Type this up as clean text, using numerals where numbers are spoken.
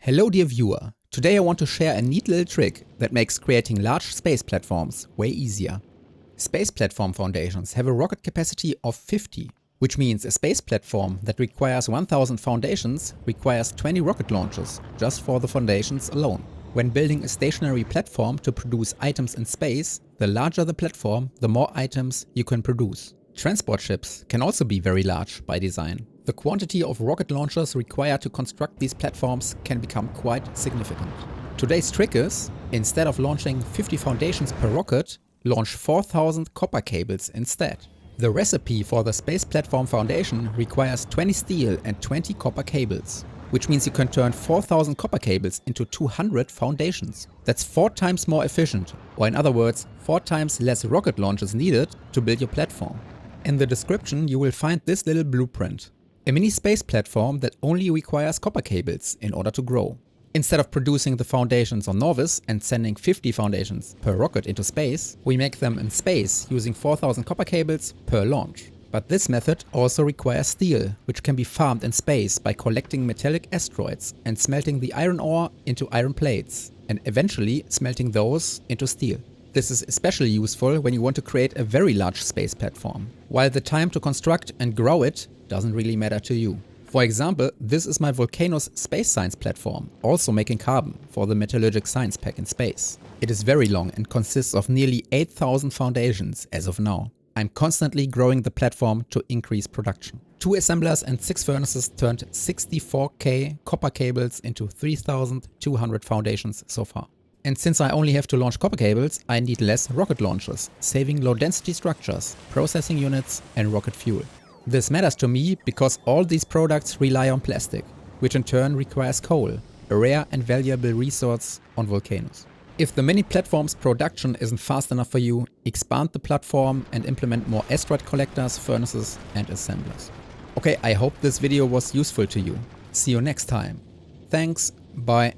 Hello dear viewer, today I want to share a neat little trick that makes creating large space platforms way easier. Space platform foundations have a rocket capacity of 50, which means a space platform that requires 1000 foundations requires 20 rocket launches just for the foundations alone. When building a stationary platform to produce items in space, the larger the platform, the more items you can produce. Transport ships can also be very large by design. The quantity of rocket launchers required to construct these platforms can become quite significant. Today's trick is, instead of launching 50 foundations per rocket, launch 4000 copper cables instead. The recipe for the space platform foundation requires 20 steel and 20 copper cables, which means you can turn 4000 copper cables into 200 foundations. That's 4 times more efficient, or in other words, 4 times less rocket launches needed to build your platform. In the description you will find this little blueprint. A mini space platform that only requires copper cables in order to grow. Instead of producing the foundations on Norvis and sending 50 foundations per rocket into space, we make them in space using 4000 copper cables per launch. But this method also requires steel, which can be farmed in space by collecting metallic asteroids and smelting the iron ore into iron plates, and eventually smelting those into steel. This is especially useful when you want to create a very large space platform, while the time to construct and grow it doesn't really matter to you. For example, this is my Volcano's space science platform, also making carbon for the metallurgic science pack in space. It is very long and consists of nearly 8000 foundations as of now. I'm constantly growing the platform to increase production. 2 assemblers and 6 furnaces turned 64k copper cables into 3200 foundations so far. And since I only have to launch copper cables, I need less rocket launches, saving low density structures, processing units and rocket fuel. This matters to me because all these products rely on plastic, which in turn requires coal, a rare and valuable resource on volcanoes. If the mini platform's production isn't fast enough for you, expand the platform and implement more asteroid collectors, furnaces and assemblers. Okay, I hope this video was useful to you. See you next time. Thanks, bye.